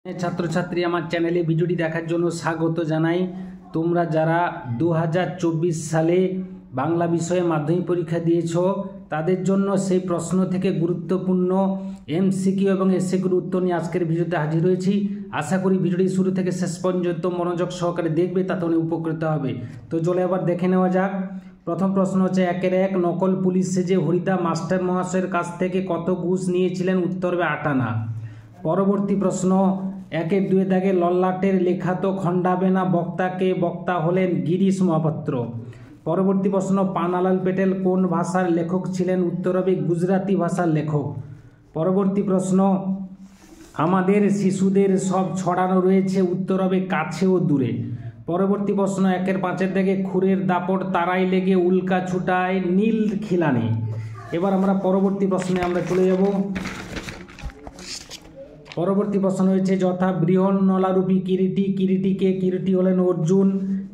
ছাত্রছাত্রী আমার চ্যানেলে ভিডিওটি দেখার জন্য স্বাগত জানাই। তোমরা যারা 2024 সালে বাংলা বিষয়ে মাধ্যমিক পরীক্ষা দিয়েছো তাদের জন্য সেই প্রশ্ন থেকে গুরুত্বপূর্ণ এমসিকিউ এবং এসএকিউর উত্তর নিয়ে আজকের ভিডিওতে হাজির হয়েছি। আশা করি ভিডিওটি শুরু থেকে শেষ পর্যন্ত মনোযোগ সহকারে দেখবে, তাতে অনেক উপকৃত হবে। তো চলে আবার দেখে নেওয়া যাক। প্রথম প্রশ্ন হচ্ছে 1-1 নকল পুলিশ সেজে হরিদা মাস্টার মহাশয়ের কাছ থেকে কত ঘুষ নিয়েছিলেন? উত্তর হবে 8 আনা। পরবর্তী প্রশ্ন 1-2 দাগে লল্লাটের লেখা তো খণ্ডাবে না, বক্তাকে বক্তা হলেন গিরিশ মহাপাত্র। পরবর্তী প্রশ্ন পানালাল পেটেল কোন ভাষার লেখক ছিলেন? উত্তর হবে গুজরাটি ভাষার লেখক। পরবর্তী প্রশ্ন আমাদের শিশুদের সব ছড়ানো রয়েছে? উত্তর হবে কাছে ও দূরে। পরবর্তী প্রশ্ন 1-5 দাগে খুরের দাপট তারাই লেগে উল্কা ছুটায় নীল খিলানে। এবার আমরা পরবর্তী প্রশ্নে আমরা চলে যাব। পরবর্তী প্রশ্ন হয়েছে যথা বৃহন নলারূপী কিরীটি, কিরীটিকে কিরীটি হলেন অর্জুন।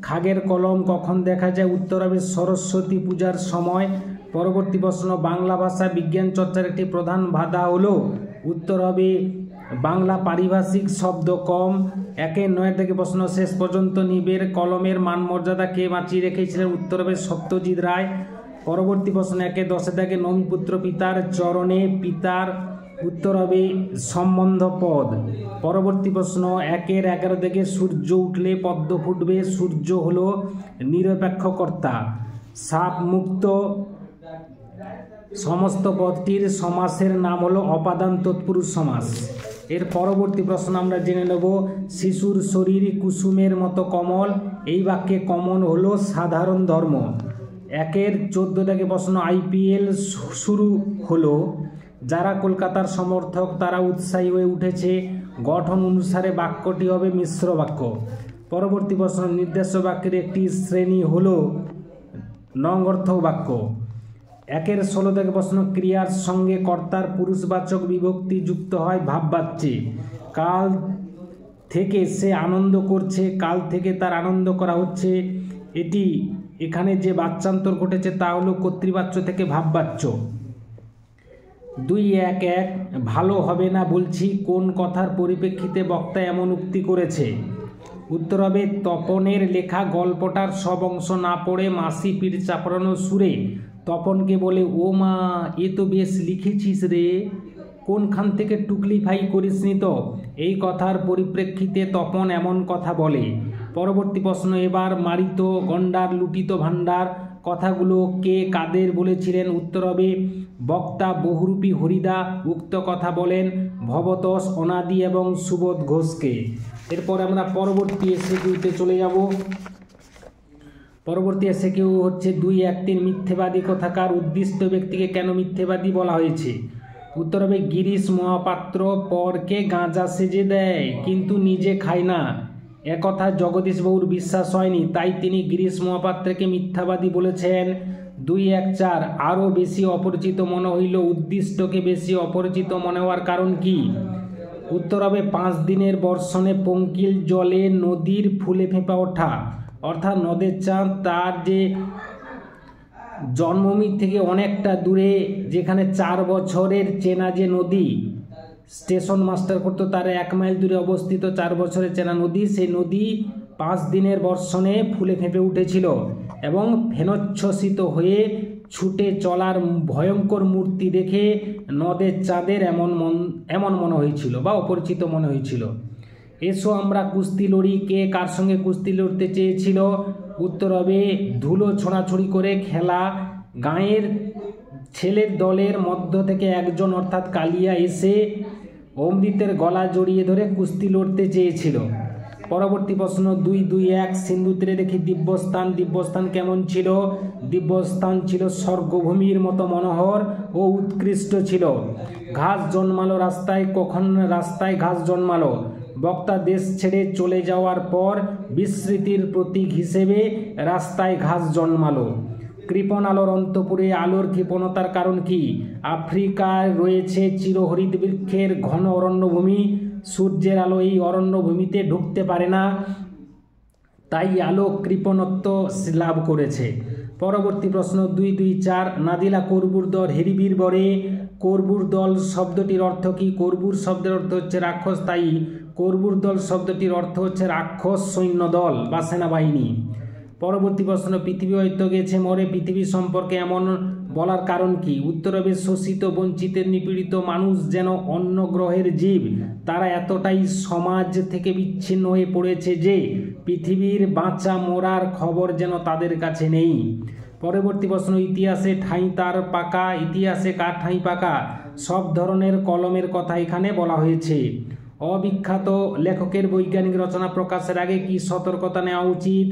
খাগের কলম কখন দেখা যায়? উত্তর হবে সরস্বতী পূজার সময়। পরবর্তী প্রশ্ন বাংলা ভাষা বিজ্ঞান চর্চার একটি প্রধান বাধা হলো? উত্তর হবে বাংলা পারিভাষিক শব্দ কম। 1-9 থেকে প্রশ্ন শেষ পর্যন্ত নিবের কলমের মান মর্যাদা কে বাঁচিয়ে রেখেছিলেন? উত্তর হবে সত্যজিৎ রায়। পরবর্তী প্রশ্ন 1-10 থেকে নমিপুত্র পিতার চরণে পিতার, উত্তর হবে সম্বন্ধ পদ। পরবর্তী প্রশ্ন 1-11 থেকে সূর্য উঠলে পদ্ম ফুটবে, সূর্য হলো নিরপেক্ষ কর্তা। সাপ মুক্ত সমস্ত পদটির সমাসের নাম হলো অপাদান তৎপুরুষ সমাস। এর পরবর্তী প্রশ্ন আমরা জেনে নেব শিশুর শরীর কুসুমের মতো কমল, এই বাক্যে কমল হলো সাধারণ ধর্ম। 1-14 থেকে প্রশ্ন আইপিএল শুরু হলো, যারা কলকাতার সমর্থক তারা উৎসাহী হয়ে উঠেছে, গঠন অনুসারে বাক্যটি হবে মিশ্র বাক্য। পরবর্তী প্রশ্ন নির্দেশ্য বাক্যের একটি শ্রেণী হলো নঙ্গর্থক বাক্য। 1-16 থেকে প্রশ্ন ক্রিয়ার সঙ্গে কর্তার পুরুষবাচক বিভক্তি যুক্ত হয় ভাববাচ্যে। কাল থেকে সে আনন্দ করছে, কাল থেকে তার আনন্দ করা হচ্ছে। এখানে যে বাচ্যান্তর ঘটেছে তা হলো কর্তৃবাচ্য থেকে ভাববাচ্য। 2-1-1 ভালো হবে না বলছি কোন কথার পরিপ্রেক্ষিতে বক্তা এমন উক্তি করেছে? উত্তর হবে তপনের লেখা গল্পটার সব অংশ না পড়ে মাসি পিঠ চাপড়ানো সুরে তপনকে বলে ও মা এ তো বেশ লিখেছিস রে, কোনখান থেকে টুকলি ফাই করিসনি তো। এই কথার পরিপ্রেক্ষিতে তপন এমন কথা বলে। পরবর্তী প্রশ্ন এবার মারিত গন্ডার লুটিত ভাণ্ডার কথাগুলো কে কাদের বলেছিলেন? উত্তর হবে বক্তা বহুরূপী হরিদা উক্ত কথা বলেন ভবতোষ অনাদি এবং সুবোধ ঘোষকে। এরপর আমরা পরবর্তী এসএকিউতে চলে যাব। পরবর্তী এসএকিউ হচ্ছে 2-1-3 মিথ্যেবাদী কথাকার উদ্দিষ্ট ব্যক্তিকে কেন মিথ্যেবাদী বলা হয়েছে? উত্তর হবে গিরিশ মহাপাত্র পরকে গাঁজা সেজে দেয় কিন্তু নিজে খায় না, একথা জগদীশবাবুর বিশ্বাস হয়নি, তাই তিনি গিরিশ মহাপাত্রকে মিথ্যাবাদী বলেছেন। 2-1-4 আরও বেশি অপরিচিত মনে হইল, উদ্দিষ্টকে বেশি অপরিচিত মনে হওয়ার কারণ কি? উত্তর হবে 5 দিনের বর্ষণে পঙ্কিল জলে নদীর ফুলে ফেঁপা ওঠা, অর্থাৎ নদের চাঁদ তার যে জন্মভূমি থেকে অনেকটা দূরে, যেখানে 4 বছরের চেনা যে নদী স্টেশন মাস্টার করতো তার 1 মাইল দূরে অবস্থিত 4 বছরের চেনা নদী, সেই নদী 5 দিনের বর্ষণে ফুলে ফেঁপে উঠেছিল এবং ফেনোচ্ছ্বসিত হয়ে ছুটে চলার ভয়ঙ্কর মূর্তি দেখে নদের চাঁদের এমন মনে হয়েছিল বা অপরিচিত মনে হয়েছিল। এসো আমরা কুস্তি লড়ি কে কার সঙ্গে কুস্তি লড়তে চেয়েছিল? উত্তর হবে ধুলো ছোঁড়াছুড়ি করে খেলা গাঁয়ের ছেলের দলের মধ্য থেকে একজন অর্থাৎ কালিয়া এসে অমৃতের গলা জড়িয়ে ধরে কুস্তি লড়তে চেয়েছিল। পরবর্তী প্রশ্ন 2-2-1 সিন্ধু তীরে দেখি দিব্যস্থান, দিব্যস্থান কেমন ছিল? দিব্যস্থান ছিল স্বর্গভূমির মতো মনোহর ও উৎকৃষ্ট ছিল। ঘাস জন্মালো রাস্তায়, কখন রাস্তায় ঘাস জন্মালো? বক্তা দেশ ছেড়ে চলে যাওয়ার পর বিস্মৃতির প্রতীক হিসেবে রাস্তায় ঘাস জন্মালো। কৃপণ আলোর অন্তপুরে আলোর কৃপণতার কারণ কি? আফ্রিকায় রয়েছে চিরহরিত বৃক্ষের ঘন অরণ্যভূমি, সূর্যের আলো এই অরণ্যভূমিতে ঢুকতে পারে না, তাই আলো কৃপণত্ব লাভ করেছে। পরবর্তী প্রশ্ন 2-2-4 নাদিলা করবুর দল হেরিবির বরে, করবুর দল শব্দটির অর্থ কি? করবুর শব্দের অর্থ হচ্ছে রাক্ষস, তাই কর্বুর দল শব্দটির অর্থ হচ্ছে রাক্ষস সৈন্য দল বা সেনাবাহিনী। পরবর্তী প্রশ্ন, পৃথিবী হয়তো গেছে মরে, পৃথিবী সম্পর্কে এমন বলার কারণ কি? উত্তর হবে শোষিত, বঞ্চিত, নিপীড়িত মানুষ যেন অন্য গ্রহের জীব, তারা এতটাই সমাজ থেকে বিচ্ছিন্ন হয়ে পড়েছে যে পৃথিবীর বাঁচা মরার খবর যেন তাদের কাছে নেই। পরবর্তী প্রশ্ন, ইতিহাসে ঠাঁই তার পাকা, ইতিহাসে কার ঠাঁই পাকা? সব ধরনের কলমের কথা এখানে বলা হয়েছে। অবিখ্যাত লেখকের বৈজ্ঞানিক রচনা প্রকাশের আগে কি সতর্কতা নেওয়া উচিত?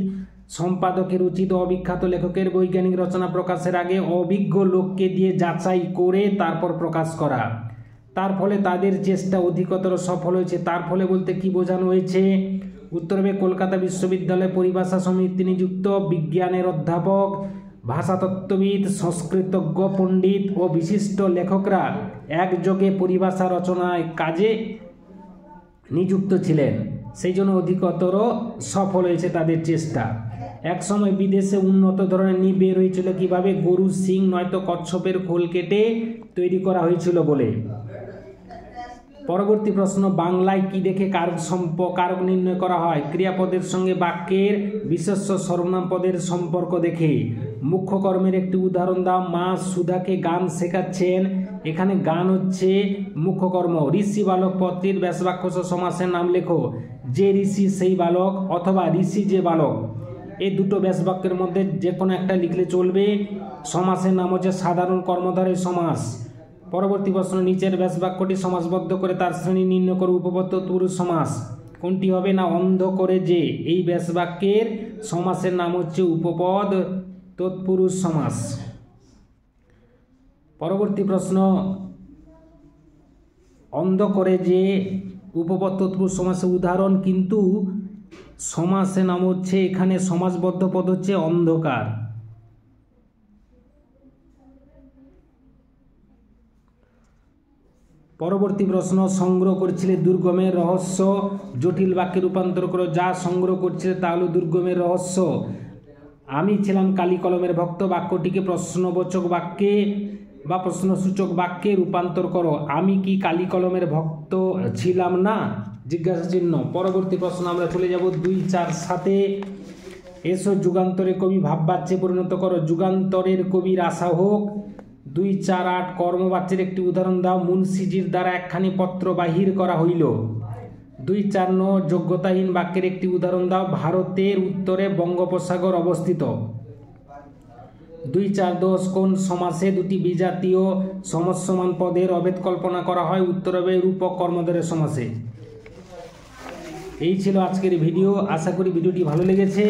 সম্পাদকের উচিত অবিখ্যাত লেখকের বৈজ্ঞানিক রচনা প্রকাশের আগে অভিজ্ঞ লোককে দিয়ে যাচাই করে তারপর প্রকাশ করা। তার ফলে তাদের চেষ্টা অধিকতর সফল হয়েছে। তার ফলে বলতে কি বোঝানো হয়েছে? উত্তর হবে কলকাতা বিশ্ববিদ্যালয়ে পরিভাষা সমিতি নিযুক্ত বিজ্ঞানের অধ্যাপক, ভাষাতত্ত্ববিদ, সংস্কৃতজ্ঞ পণ্ডিত ও বিশিষ্ট লেখকরা একযোগে পরিভাষা রচনায় কাজে নিযুক্ত ছিলেন, সেই জন্য অধিকতর সফল হয়েছে তাদের চেষ্টা। একসময় বিদেশে উন্নত ধরনের নিব বের হয়েছিল কিভাবে? গরুর শিং নয়তো কচ্ছপের খোল কেটে তৈরি করা হয়েছিল বলে। পরবর্তী প্রশ্ন, বাংলায় কি দেখে কারক নির্ণয় করা হয়? ক্রিয়াপদের সঙ্গে বাক্যের বিশেষ্য সর্বনাম পদের সম্পর্ক দেখে। মুখ্য কর্মের একটি উদাহরণ দাও। মা সুধাকে গান শেখাচ্ছেন, এখানে গান হচ্ছে মুখ্য কর্ম। ঋষি বালক পদটির ব্যাসবাক্য সমাসের নাম লেখো। যে ঋষি সেই বালক অথবা ঋষি যে বালক, এই দুটো ব্যাসবাক্যের মধ্যে যে কোনো একটা লিখলে চলবে। সমাসের নাম হচ্ছে সাধারণ কর্মধারয় সমাস। পরবর্তী প্রশ্ন, নিচের ব্যাসবাক্যটি সমাসবদ্ধ করে তার শ্রেণী নির্ণয় করে উপপদ তৎপুরুষ সমাস কোনটি হবে? না অন্ধ করে যে। এই ব্যাসবাক্যের সমাসের নাম হচ্ছে উপপদ তৎপুরুষ সমাস। পরবর্তী প্রশ্ন, অন্ধ করে যে উপপদ তৎপুরুষ সমাসের উদাহরণ, কিন্তু সমাসের নাম হচ্ছে এখানে সমাসবদ্ধ পদ হচ্ছে অন্ধকার। পরবর্তী প্রশ্ন, সংগ্রহ করছিলে দুর্গমের রহস্য, জটিল বাক্যে রূপান্তর করো। যা সংগ্রহ করছিলে তা হলো দুর্গমের রহস্য। আমি ছিলাম কালি কলমের ভক্ত বাক্যটিকে প্রশ্নবোচক বাক্যে বা প্রশ্নসূচক বাক্যে রূপান্তর করো। আমি কি কালি কলমের ভক্ত ছিলাম না? জিজ্ঞাসা চিহ্ন। পরবর্তী প্রশ্ন আমরা চলে যাব 2, 4, 7। এসো যুগান্তরে কবি ভাববাচ্যে পরিণত করো। যুগান্তরের কবির আশা হোক। 2, 4, 8 কর্মবাচ্যের একটি উদাহরণ দাও। মুন্সিজির দ্বারা একখানি পত্র বাহির করা হইল। 2, 4, 9 যোগ্যতাহীন বাক্যের একটি উদাহরণ দাও। ভারতের উত্তরে বঙ্গোপসাগর অবস্থিত। 2, 4, 10 কোন সমাসে দুটি বিজাতীয় সমসমান পদের অভেদ কল্পনা করা হয়? উত্তর হবে রূপক কর্মধারয় সমাসে। এই ছিল আজকের ভিডিও। আশা করি ভিডিওটি ভালো লেগেছে।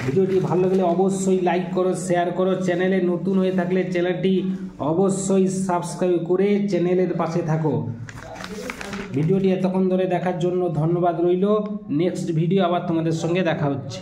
ভিডিওটি ভালো লাগলে অবশ্যই লাইক করো, শেয়ার করো। চ্যানেলে নতুন হয়ে থাকলে চ্যানেলটি অবশ্যই সাবস্ক্রাইব করে চ্যানেলের পাশে থাকো। ভিডিওটি এতক্ষণ ধরে দেখার জন্য ধন্যবাদ রইল। নেক্সট ভিডিও আবার তোমাদের সঙ্গে দেখা হচ্ছে।